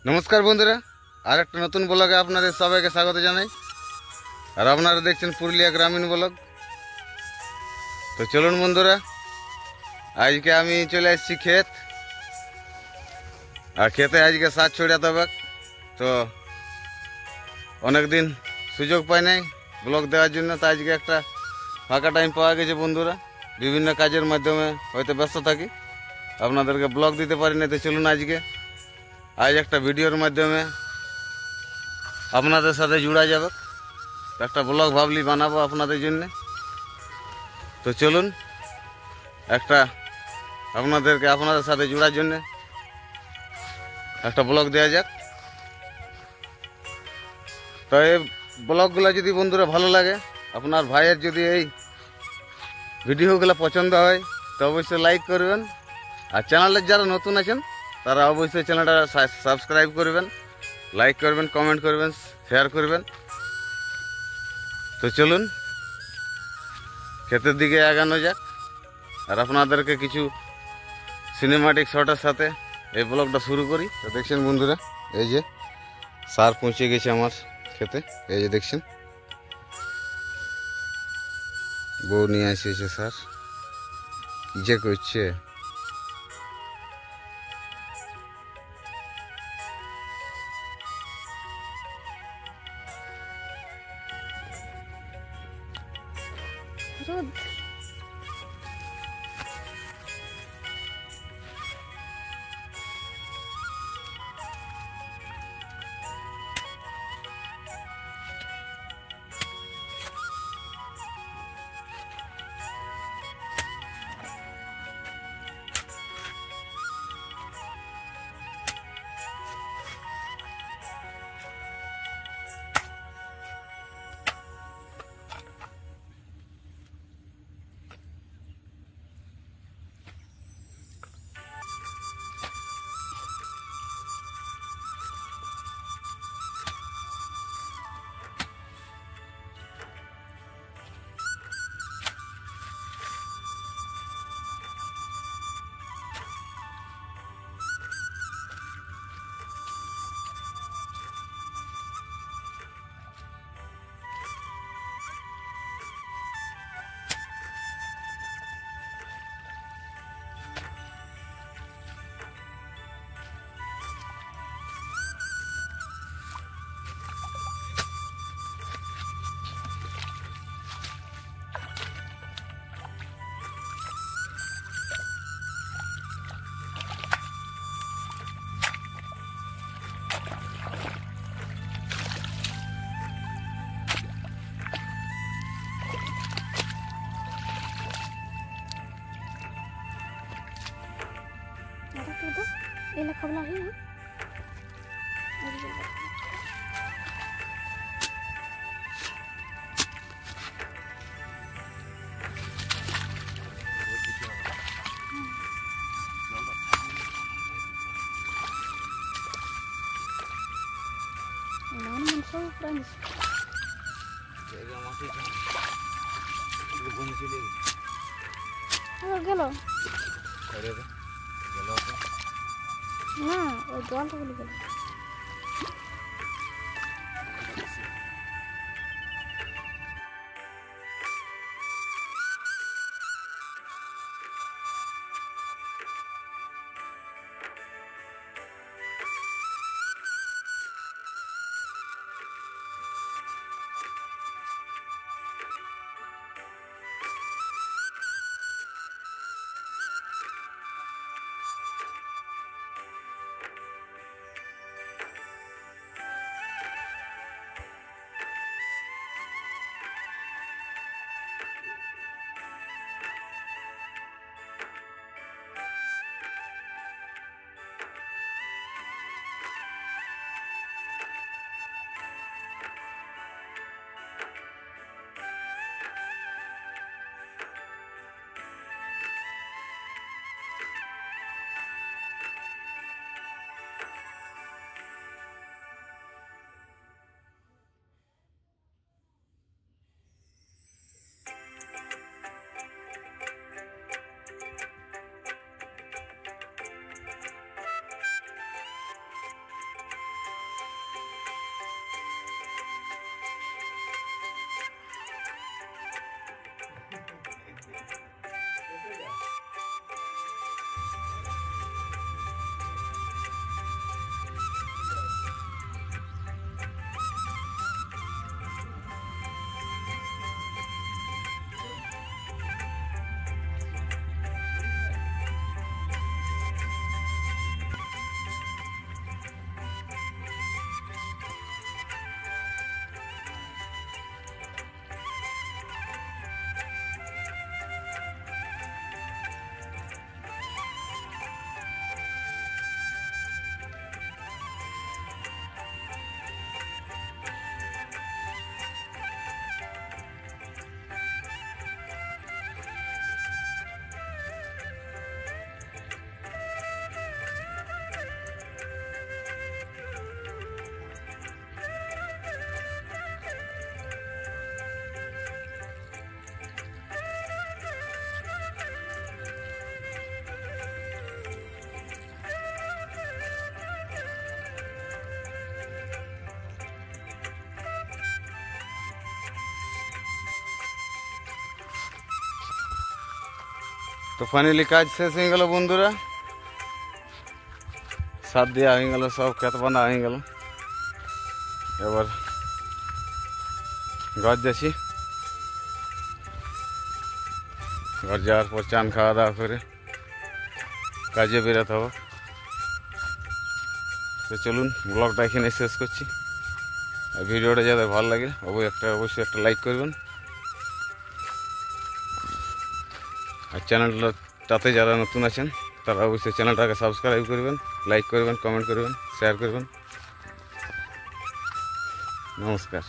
নমস্কার বন্ধুরা, আর একটা নতুন ব্লগে আপনাদের সবাইকে স্বাগত জানাই। আর আপনারা দেখছেন পুরুলিয়া গ্রামীণ ব্লগ। তো চলুন বন্ধুরা, আজকে আমি চলে এসেছি ক্ষেত, আর ক্ষেতে আজকে সার ছড়িয়ে দেবে। তো অনেক দিন সুযোগ পাই নাই ব্লগ দেওয়ার জন্য, তো আজকে একটা ফাঁকা টাইম পাওয়া গেছে বন্ধুরা। বিভিন্ন কাজের মাধ্যমে হয়তো ব্যস্ত থাকি, আপনাদেরকে ব্লগ দিতে পারি না। তো চলুন আজ একটা ভিডিওর মাধ্যমে আপনাদের সাথে জুড়া যাবে। একটা ব্লগ ভাবলি বানাবো আপনাদের জন্য। তো চলুন একটা আপনাদের সাথে জোড়ার জন্য একটা ব্লগ দেওয়া যাক। তো এই ব্লগগুলো যদি বন্ধুরা ভালো লাগে, আপনার ভাইয়ের যদি এই ভিডিওগুলো পছন্দ হয়, তো অবশ্যই লাইক করবেন। আর চ্যানেলের যারা নতুন আছেন তারা অবশ্যই চ্যানেলটা সাবস্ক্রাইব করবেন, লাইক করবেন, কমেন্ট করবেন, শেয়ার করবেন। তো চলুন ক্ষেতের দিকে এগানো যাক, আর আপনাদেরকে কিছু সিনেমাটিক শটের সাথে এই ব্লগটা শুরু করি। তো দেখছেন বন্ধুরা, এই যে সার পৌঁছে গেছে আমার ক্ষেতে। এই যে দেখছেন, বউ নিয়ে আসিয়েছে সার। কি যে করছে! Ini kabel ini. Mana muncul friends? জায়গা মাটি এটা কোন ছিল? Oh, gelo. আরে রে, গেল তো। না, ওই জলটা বলি গেল। তো ফাইনালি কাজ শেষ হয়ে গেল বন্ধুরা, সার দেওয়া হয়ে গেল, সব ক্ষেত বাঁধা হয়ে গেল। এবার ঘর যাচ্ছি, ঘর যাওয়ার পর চান খাওয়া দাওয়া করে কাজে বেরোতে হবে। তো চলুন ব্লগটা এখানে শেষ করছি। আর ভিডিওটা যাতে ভালো লাগে অবশ্যই একটা লাইক করবেন, আর চ্যানেলটাতে যারা নতুন আছেন তারা অবশ্যই চ্যানেলটাকে সাবস্ক্রাইব করবেন, লাইক করবেন, কমেন্ট করবেন, শেয়ার করবেন। নমস্কার।